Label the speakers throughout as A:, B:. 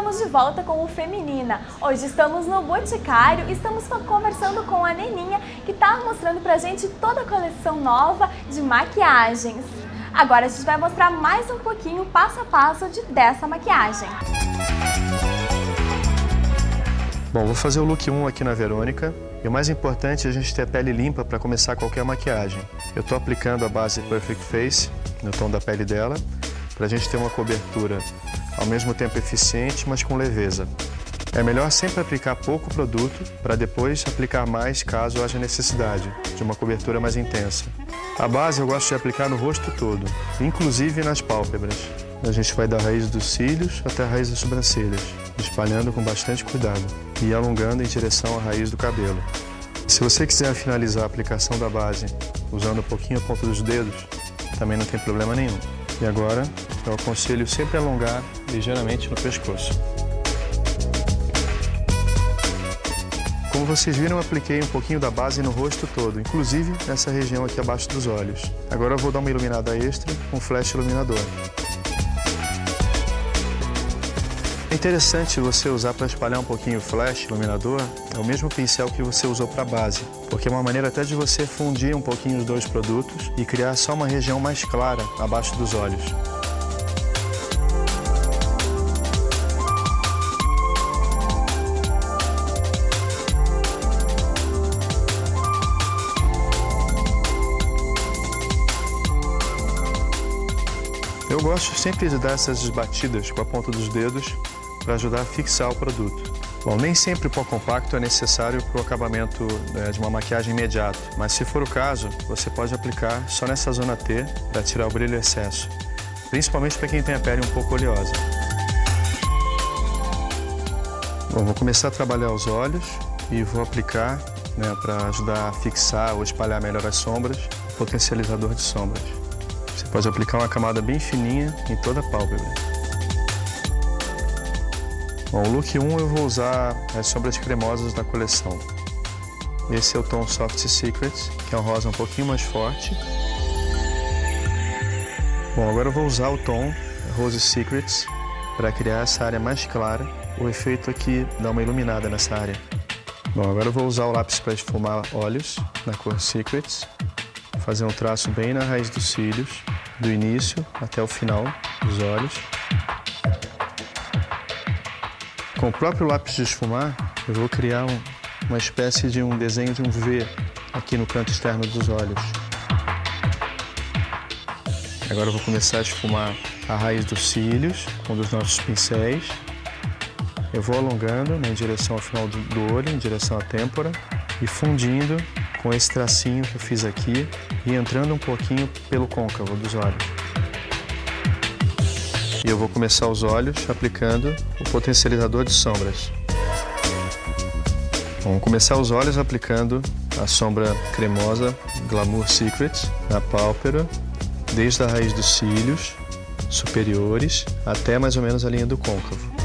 A: estamos de volta com o Feminina. Hoje estamos no Boticário e estamos conversando com a Neninha, que está mostrando pra gente toda a coleção nova de maquiagens. Agora a gente vai mostrar mais um pouquinho, passo a passo, dessa maquiagem.
B: Bom, vou fazer o look 1 aqui na Verônica. E o mais importante é a gente ter a pele limpa para começar qualquer maquiagem. Eu estou aplicando a base Perfect Face no tom da pele dela, para a gente ter uma cobertura ao mesmo tempo eficiente, mas com leveza. É melhor sempre aplicar pouco produto para depois aplicar mais caso haja necessidade de uma cobertura mais intensa. A base eu gosto de aplicar no rosto todo, inclusive nas pálpebras. A gente vai da raiz dos cílios até a raiz das sobrancelhas, espalhando com bastante cuidado e alongando em direção à raiz do cabelo. Se você quiser finalizar a aplicação da base usando um pouquinho a ponta dos dedos, também não tem problema nenhum. E agora eu aconselho sempre alongar ligeiramente no pescoço. Como vocês viram, eu apliquei um pouquinho da base no rosto todo, inclusive nessa região aqui abaixo dos olhos. Agora eu vou dar uma iluminada extra com flash iluminador. É interessante você usar para espalhar um pouquinho o flash iluminador, é o mesmo pincel que você usou para a base, porque é uma maneira até de você fundir um pouquinho os dois produtos e criar só uma região mais clara abaixo dos olhos. Eu gosto sempre de dar essas batidas com a ponta dos dedos para ajudar a fixar o produto. Bom, nem sempre o pó compacto é necessário para o acabamento de uma maquiagem imediato, mas se for o caso, você pode aplicar só nessa zona T para tirar o brilho e excesso, principalmente para quem tem a pele um pouco oleosa. Bom, vou começar a trabalhar os olhos e vou aplicar, para ajudar a fixar ou espalhar melhor as sombras, o potencializador de sombras. Você pode aplicar uma camada bem fininha em toda a pálpebra. Bom, o look 1 eu vou usar as sombras cremosas da coleção. Esse é o tom Soft Secrets, que é um rosa um pouquinho mais forte. Bom, agora eu vou usar o tom Rose Secrets para criar essa área mais clara. O efeito aqui dá uma iluminada nessa área. Bom, agora eu vou usar o lápis para esfumar olhos na cor Secrets. Fazer um traço bem na raiz dos cílios, do início até o final dos olhos. Com o próprio lápis de esfumar, eu vou criar uma espécie de um desenho de um V aqui no canto externo dos olhos. Agora eu vou começar a esfumar a raiz dos cílios com um dos nossos pincéis. Eu vou alongando em direção ao final do olho, em direção à têmpora, e fundindo com esse tracinho que eu fiz aqui e entrando um pouquinho pelo côncavo dos olhos. E eu vou começar os olhos aplicando o potencializador de sombras. Vamos começar os olhos aplicando a sombra cremosa Glamour Secrets na pálpebra, desde a raiz dos cílios superiores até mais ou menos a linha do côncavo.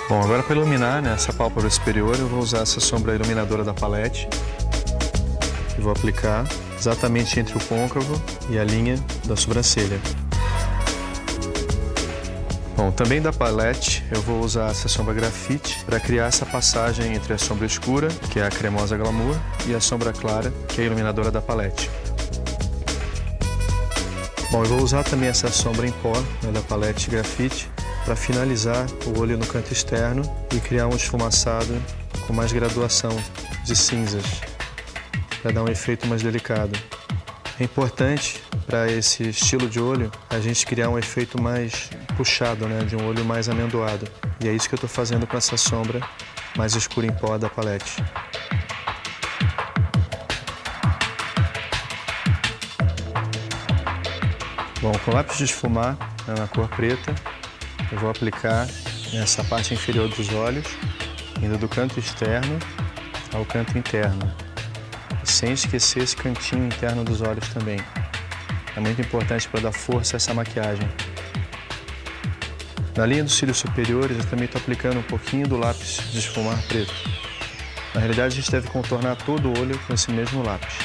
B: Bom, agora para iluminar essa pálpebra superior, eu vou usar essa sombra iluminadora da palete e vou aplicar exatamente entre o côncavo e a linha da sobrancelha. Bom, também da palete eu vou usar essa sombra grafite para criar essa passagem entre a sombra escura, que é a cremosa Glamour, e a sombra clara, que é a iluminadora da palete. Bom, eu vou usar também essa sombra em pó da palete grafite para finalizar o olho no canto externo e criar um esfumaçado com mais graduação de cinzas, para dar um efeito mais delicado. É importante para esse estilo de olho a gente criar um efeito mais puxado, de um olho mais amendoado. E é isso que eu estou fazendo com essa sombra mais escura em pó da palete. Bom, com lápis de esfumar na cor preta, eu vou aplicar nessa parte inferior dos olhos, indo do canto externo ao canto interno, sem esquecer esse cantinho interno dos olhos também. É muito importante para dar força a essa maquiagem. Na linha dos cílios superiores, eu também estou aplicando um pouquinho do lápis de esfumar preto. Na realidade, a gente deve contornar todo o olho com esse mesmo lápis.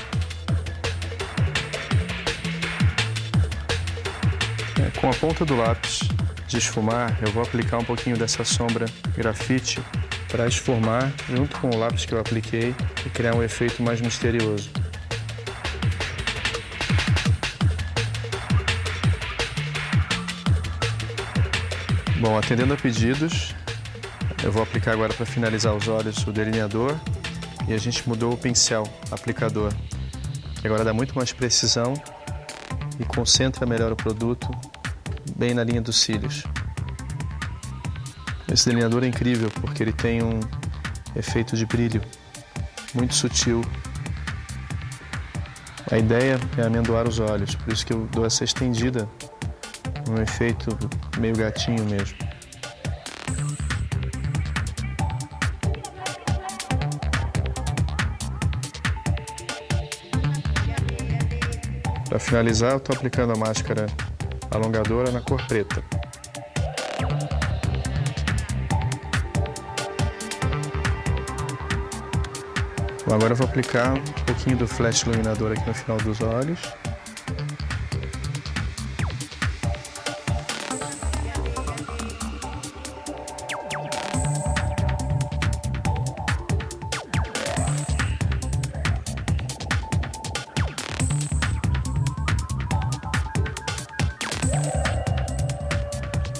B: Com a ponta do lápis, de esfumar, eu vou aplicar um pouquinho dessa sombra grafite para esfumar junto com o lápis que eu apliquei e criar um efeito mais misterioso. Bom, atendendo a pedidos, eu vou aplicar agora para finalizar os olhos o delineador e a gente mudou o pincel aplicador, que agora dá muito mais precisão e concentra melhor o produto bem na linha dos cílios. Esse delineador é incrível porque ele tem um efeito de brilho muito sutil. A ideia é amendoar os olhos, por isso que eu dou essa estendida, um efeito meio gatinho mesmo. Para finalizar, eu estou aplicando a máscara alongadora na cor preta. Bom, agora eu vou aplicar um pouquinho do flash iluminador aqui no final dos olhos.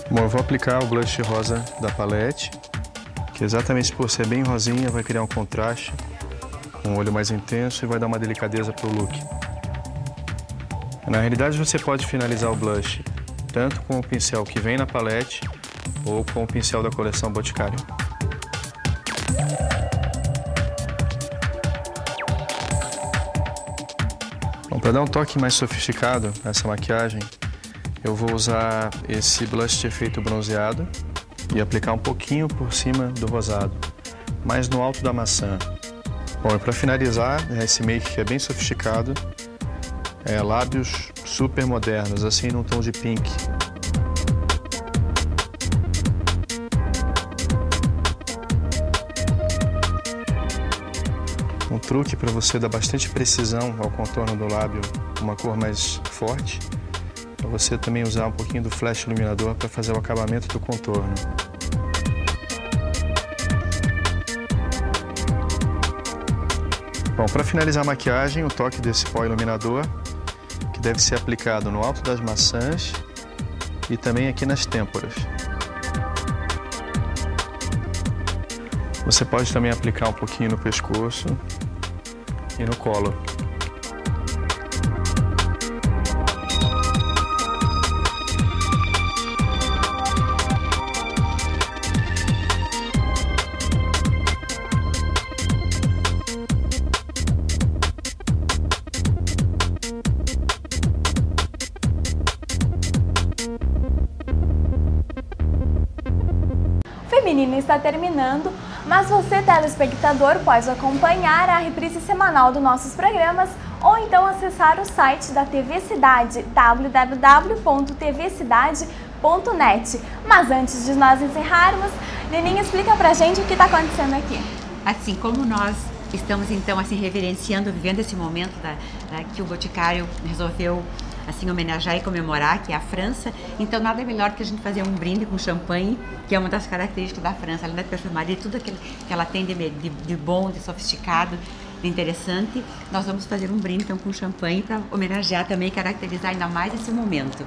B: Bom, eu vou aplicar o blush rosa da palete, que exatamente por ser bem rosinha vai criar um contraste, um olho mais intenso e vai dar uma delicadeza para o look. Na realidade você pode finalizar o blush tanto com o pincel que vem na palete ou com o pincel da coleção Boticário. Bom, para dar um toque mais sofisticado nessa maquiagem, eu vou usar esse blush de efeito bronzeado e aplicar um pouquinho por cima do rosado, mais no alto da maçã. Bom, e para finalizar, esse make que é bem sofisticado, lábios super modernos, assim num tom de pink. Um truque para você dar bastante precisão ao contorno do lábio, uma cor mais forte, é você também usar um pouquinho do flash iluminador para fazer o acabamento do contorno. Bom, para finalizar a maquiagem, o toque desse pó iluminador, que deve ser aplicado no alto das maçãs e também aqui nas têmporas. Você pode também aplicar um pouquinho no pescoço e no colo.
A: Feminina está terminando, mas você, telespectador, pode acompanhar a reprise semanal dos nossos programas ou então acessar o site da TV Cidade, www.tvcidade.net. Mas antes de nós encerrarmos, Neninha, explica pra gente o que está acontecendo aqui.
C: Assim como nós estamos então assim reverenciando, vivendo esse momento que o Boticário resolveu assim homenagear e comemorar, que é a França, então nada melhor que a gente fazer um brinde com champanhe, que é uma das características da França, além da perfumaria, tudo aquilo que ela tem de bom, de sofisticado, de interessante. Nós vamos fazer um brinde então com champanhe para homenagear também, caracterizar ainda mais esse momento.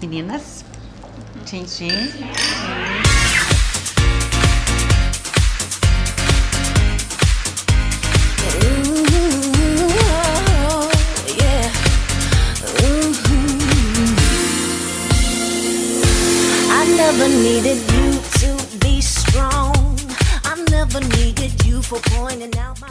C: Meninas, tchim tchim.
D: Never needed you to be strong. I never needed you for pointing out my